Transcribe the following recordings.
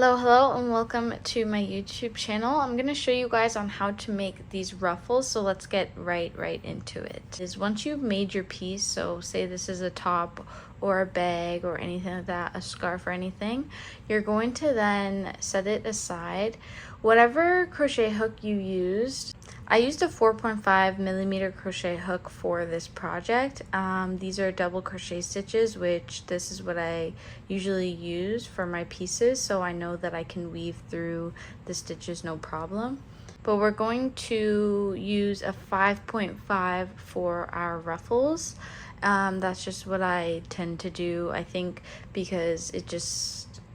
Hello and welcome to my YouTube channel. I'm going to show you guys on how to make these ruffles, so let's get right into it. Once you've made your piece, so say this is a top or a bag or anything like that, a scarf or anything, you're going to then set it aside. Whatever crochet hook you used, I used a 4.5 millimeter crochet hook for this project. These are double crochet stitches, which this is what I usually use for my pieces, so I know that I can weave through the stitches no problem. But we're going to use a 5.5 for our ruffles. That's just what I tend to do, I think, because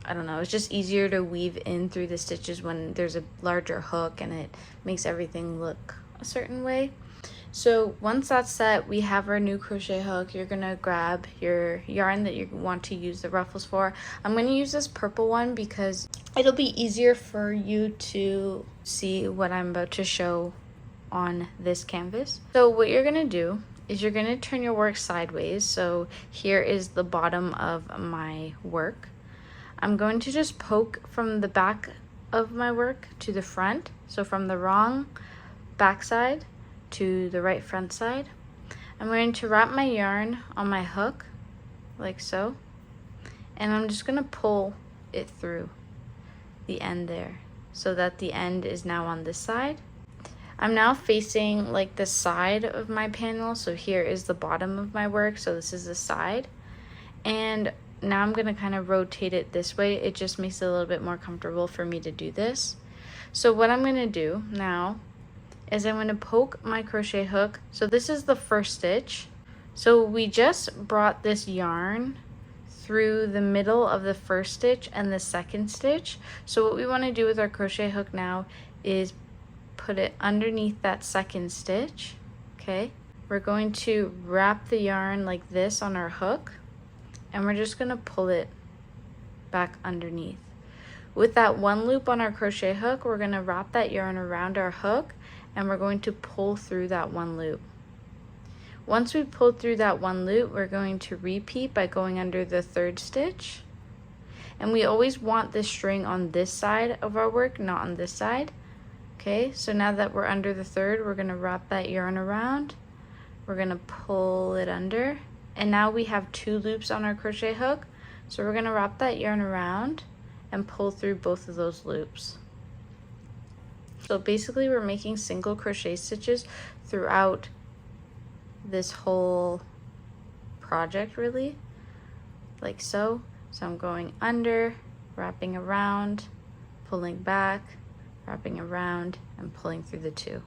I don't know, it's just easier to weave in through the stitches when there's a larger hook and it makes everything look a certain way. So once that's set, we have our new crochet hook. You're gonna grab your yarn that you want to use the ruffles for. I'm gonna use this purple one because it'll be easier for you to see what I'm about to show on this canvas. So what you're gonna do is you're gonna turn your work sideways. So here is the bottom of my work. I'm going to just poke from the back of my work to the front. So from the wrong back side to the right front side. I'm going to wrap my yarn on my hook like so. And I'm just going to pull it through the end there so that the end is now on this side. I'm now facing like the side of my panel. So here is the bottom of my work. So this is the side. And now I'm gonna kind of rotate it this way. It just makes it a little bit more comfortable for me to do this. So what I'm gonna do now is I'm gonna poke my crochet hook. So this is the first stitch. So we just brought this yarn through the middle of the first stitch and the second stitch. So what we wanna do with our crochet hook now is put it underneath that second stitch, okay? We're going to wrap the yarn like this on our hook, and we're just gonna pull it back underneath. With that one loop on our crochet hook, we're gonna wrap that yarn around our hook and we're going to pull through that one loop. Once we pull through that one loop, we're going to repeat by going under the third stitch. And we always want this string on this side of our work, not on this side. Okay, so now that we're under the third, we're gonna wrap that yarn around. We're gonna pull it under. And now we have two loops on our crochet hook. So we're gonna wrap that yarn around and pull through both of those loops. So basically we're making single crochet stitches throughout this whole project really, like so. So I'm going under, wrapping around, pulling back, wrapping around, and pulling through the two.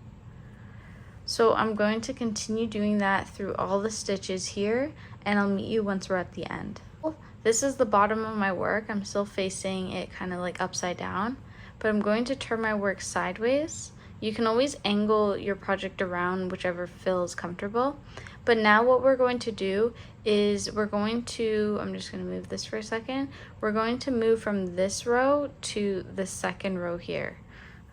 So I'm going to continue doing that through all the stitches here, and I'll meet you once we're at the end. This is the bottom of my work. I'm still facing it kind of like upside down, but I'm going to turn my work sideways. You can always angle your project around whichever feels comfortable. But now what we're going to do is I'm just going to move this for a second. We're going to move from this row to the second row here.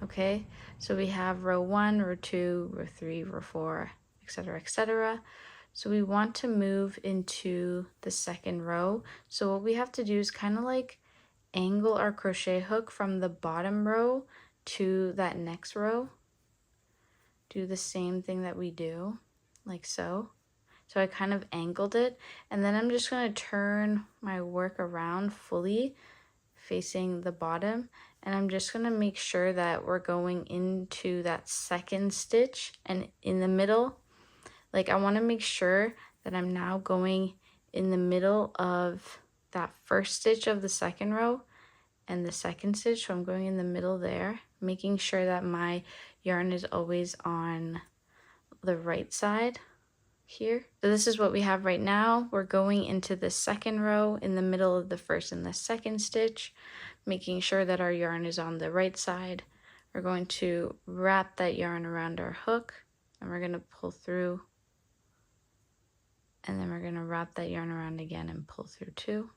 Okay, so we have row 1, row 2, row 3, row 4, etc., etc. So we want to move into the second row. So what we have to do is kind of like angle our crochet hook from the bottom row to that next row. Do the same thing that we do, like so. So I kind of angled it, and then I'm just going to turn my work around fully facing the bottom, and I'm just going to make sure that we're going into that second stitch, and in the middle, like I want to make sure that I'm now going in the middle of that first stitch of the second row and the second stitch. So I'm going in the middle there, making sure that my yarn is always on the right side here. So this is what we have right now. We're going into the second row in the middle of the first and the second stitch, making sure that our yarn is on the right side. We're going to wrap that yarn around our hook, and we're going to pull through, and then we're going to wrap that yarn around again and pull through too.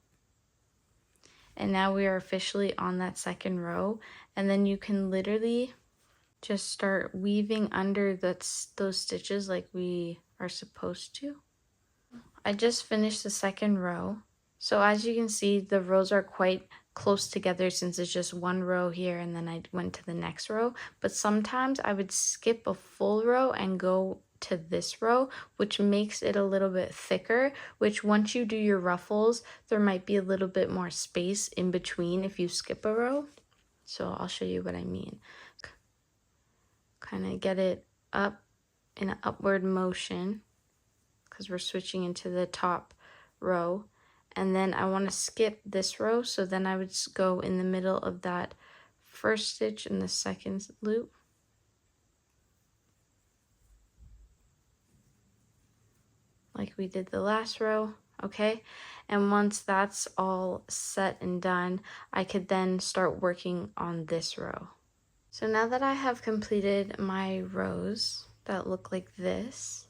And now we are officially on that second row, and then you can literally just start weaving under those stitches like we are supposed to. I just finished the second row. So as you can see, the rows are quite close together since it's just one row here and then I went to the next row. But sometimes I would skip a full row and go to this row, which makes it a little bit thicker, which once you do your ruffles, there might be a little bit more space in between if you skip a row. So I'll show you what I mean. Kind of get it up in an upward motion because we're switching into the top row. And then I want to skip this row, so then I would go in the middle of that first stitch in the second loop. Like we did the last row, okay? And once that's all set and done, I could then start working on this row. So now that I have completed my rows that look like this,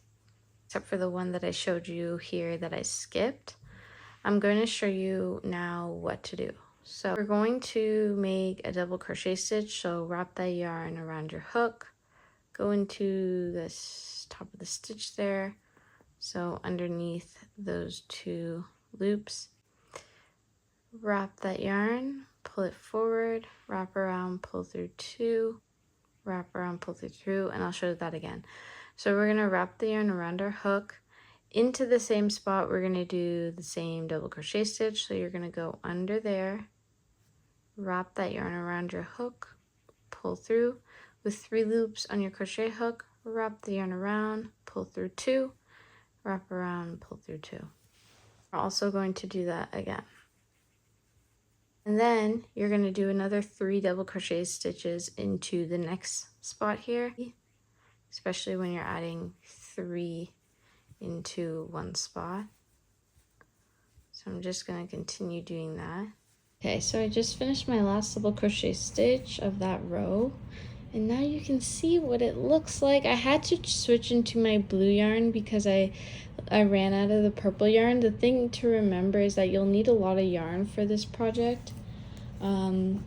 except for the one that I showed you here that I skipped, I'm going to show you now what to do. So we're going to make a double crochet stitch. So wrap that yarn around your hook, go into this top of the stitch there. So underneath those 2 loops, wrap that yarn, pull it forward, wrap around, pull through 2, wrap around, pull through, and I'll show that again. So we're going to wrap the yarn around our hook. Into the same spot, we're going to do the same double crochet stitch. So you're going to go under there, wrap that yarn around your hook, pull through with 3 loops on your crochet hook, wrap the yarn around, pull through 2, wrap around, pull through 2. We're also going to do that again. And then you're going to do another 3 double crochet stitches into the next spot here, especially when you're adding 3 into one spot. So I'm just going to continue doing that. Okay, so I just finished my last double crochet stitch of that row, and now you can see what it looks like. I had to switch into my blue yarn because I ran out of the purple yarn. The thing to remember is that you'll need a lot of yarn for this project,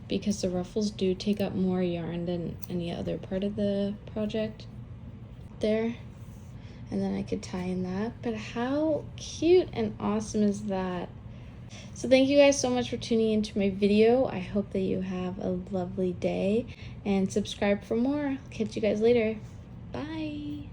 because the ruffles do take up more yarn than any other part of the project there. And then I could tie in that. But how cute and awesome is that? So thank you guys so much for tuning into my video. I hope that you have a lovely day, and subscribe for more. I'll catch you guys later. Bye.